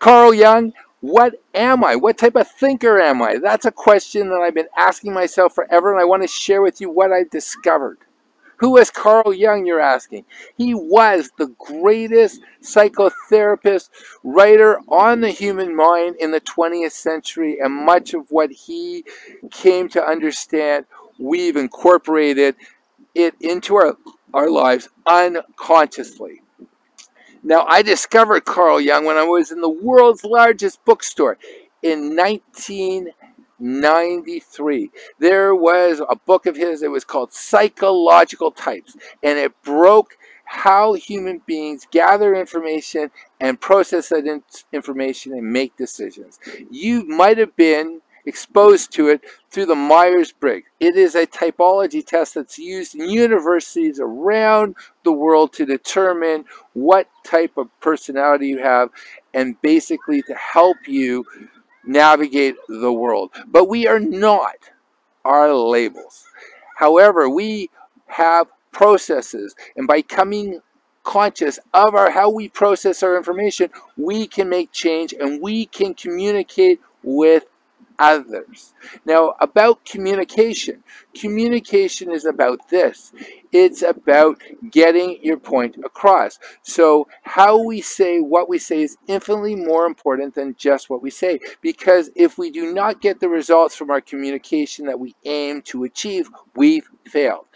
Carl Jung, what am I? What type of thinker am I? That's a question that I've been asking myself forever, and I want to share with you what I discovered. Who was Carl Jung, you're asking? He was the greatest psychotherapist, writer on the human mind in the 20th century, and much of what he came to understand, we've incorporated it into our lives unconsciously. Now, I discovered Carl Jung when I was in the world's largest bookstore in 1993. There was a book of his, it was called Psychological Types, and it broke how human beings gather information and process that information and make decisions. You might have been exposed to it through the Myers-Briggs. It is a typology test that's used in universities around the world to determine what type of personality you have and basically to help you navigate the world. But we are not our labels. However, we have processes, and by coming conscious of how we process our information, we can make change and we can communicate with others. Now, about communication. Communication is about this. It's about getting your point across. So how we say what we say is infinitely more important than just what we say. Because if we do not get the results from our communication that we aim to achieve, we've failed.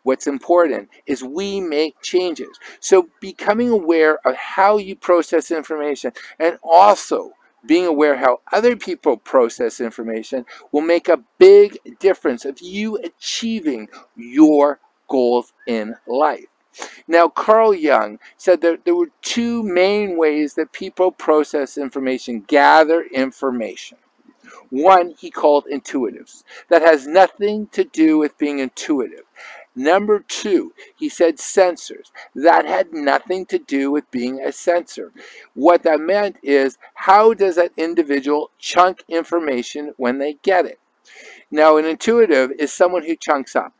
What's important is we make changes. So becoming aware of how you process information and also being aware how other people process information will make a big difference of you achieving your goals in life. Now, Carl Jung said that there were two main ways that people process information, gather information. One he called intuitives. That has nothing to do with being intuitive. Number two, he said sensors. That had nothing to do with being a sensor. What that meant is, how does that individual chunk information when they get it? Now, an intuitive is someone who chunks up.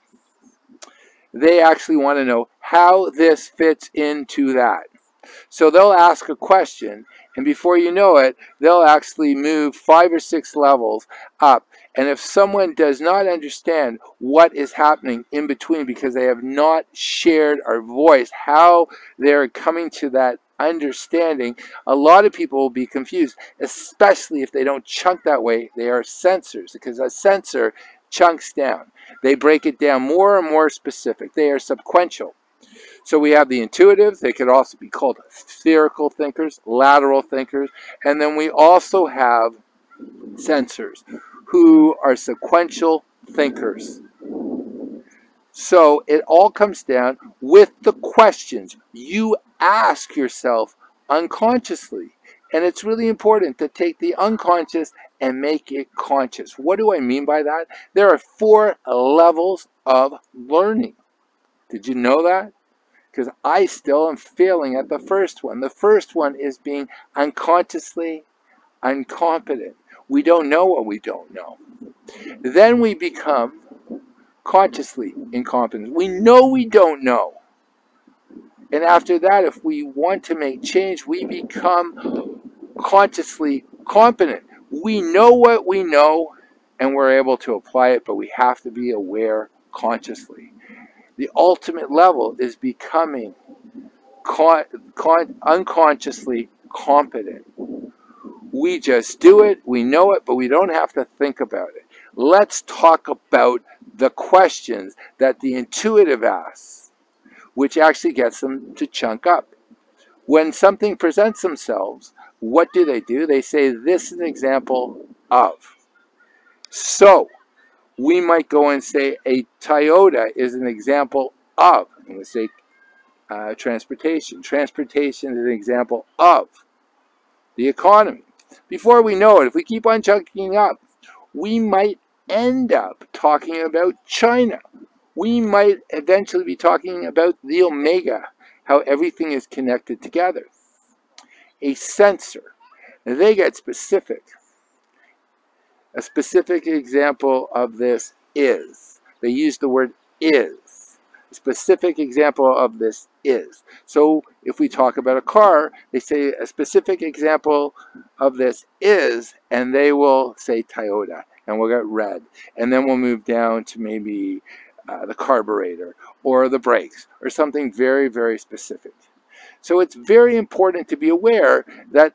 They actually want to know how this fits into that. So they'll ask a question, and before you know it, they'll actually move 5 or 6 levels up. And if someone does not understand what is happening in between because they have not shared or voiced how they're coming to that understanding, a lot of people will be confused, especially if they don't chunk that way. They are sensors, because a sensor chunks down. They break it down more and more specific. They are sequential. So we have the intuitives. They could also be called spherical thinkers, lateral thinkers. And then we also have sensors, who are sequential thinkers. So it all comes down with the questions you ask yourself unconsciously. And it's really important to take the unconscious and make it conscious. What do I mean by that? There are 4 levels of learning. Did you know that? Because I still am failing at the first one. The first one is being unconsciously incompetent. We don't know what we don't know. Then we become consciously incompetent. We know we don't know. And after that, if we want to make change, we become consciously competent. We know what we know, and we're able to apply it, but we have to be aware consciously. The ultimate level is becoming unconsciously competent. We just do it, we know it, but we don't have to think about it. Let's talk about the questions that the intuitive asks, which actually gets them to chunk up. When something presents themselves, what do? They say, this is an example of. So, we might go and say a Toyota is an example of. And we say transportation. Transportation is an example of the economy. Before we know it, if we keep on chunking up, we might end up talking about China. We might eventually be talking about the omega, how everything is connected together. A sensor. Now they get specific. A specific example of this is, they use the word is. A specific example of this is. So if we talk about a car, they say a specific example of this is, and they will say Toyota, and we'll get red. And then we'll move down to maybe the carburetor or the brakes or something very, very specific. So it's very important to be aware that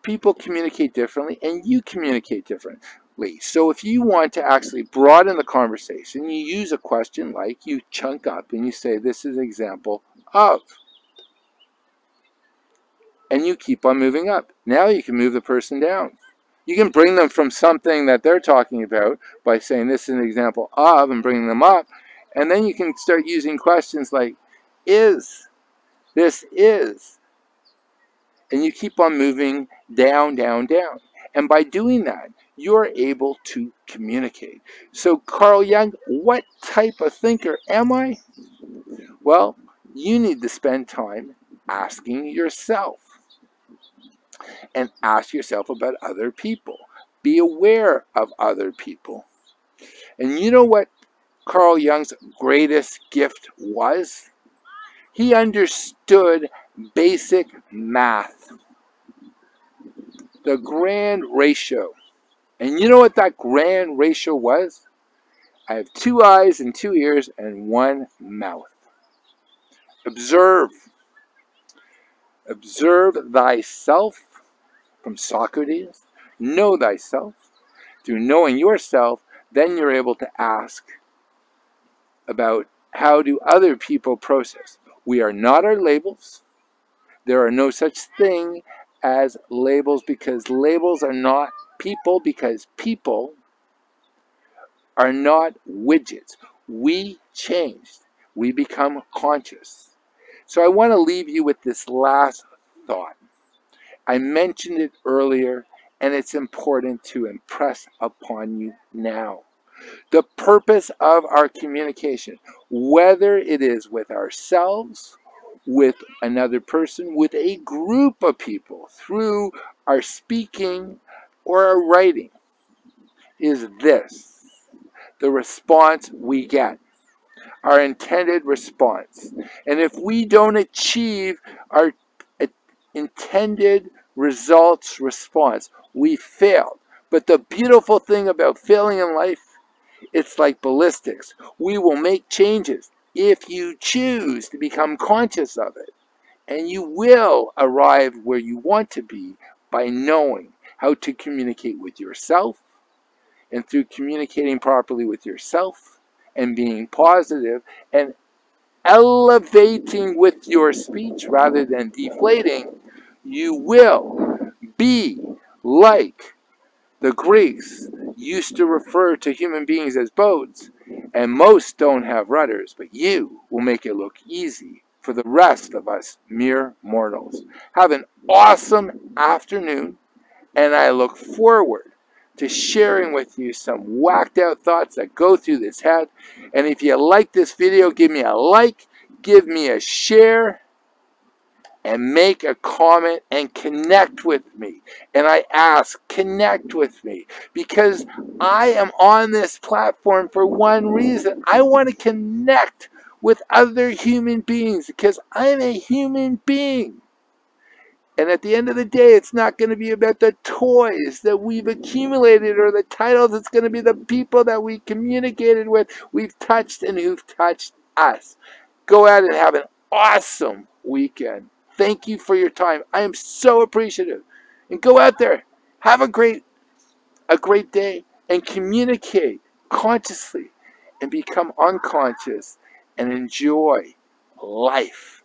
people communicate differently and you communicate differently. So if you want to actually broaden the conversation, you use a question like you chunk up and you say, this is an example of. And you keep on moving up. Now you can move the person down. You can bring them from something that they're talking about by saying this is an example of and bringing them up. And then you can start using questions like, is, this is. And you keep on moving down, down, down. And by doing that, you're able to communicate. So Carl Jung, what type of thinker am I? Well, you need to spend time asking yourself. And ask yourself about other people. Be aware of other people. And you know what Carl Jung's greatest gift was? He understood basic math. The grand ratio. And you know what that grand ratio was? I have 2 eyes and 2 ears and 1 mouth. Observe. Observe thyself from Socrates. Know thyself. Through knowing yourself, then you're able to ask about how do other people process. We are not our labels. There are no such thing as labels because labels are not people because people are not widgets. We changed. We become conscious. So I want to leave you with this last thought. I mentioned it earlier, and it's important to impress upon you now. The purpose of our communication, whether it is with ourselves, with another person, with a group of people, through our speaking or our writing, is this: the response we get, our intended response. And if we don't achieve our intended results response, we failed. But the beautiful thing about failing in life, it's like ballistics. We will make changes if you choose to become conscious of it. And you will arrive where you want to be by knowing how to communicate with yourself. And through communicating properly with yourself and being positive and elevating with your speech rather than deflating, you will be like the Greeks used to refer to human beings as boats, and most don't have rudders, but you will make it look easy for the rest of us mere mortals. Have an awesome afternoon, and I look forward to sharing with you some whacked out thoughts that go through this head. And if you like this video, give me a like, give me a share, and make a comment and connect with me. And I ask, connect with me, because I am on this platform for one reason. I want to connect with other human beings because I'm a human being. And at the end of the day, it's not going to be about the toys that we've accumulated or the titles. It's going to be the people that we communicated with, we've touched, and who've touched us. Go out and have an awesome weekend. Thank you for your time. I am so appreciative. And go out there, have a great day, and communicate consciously and become unconscious and enjoy life.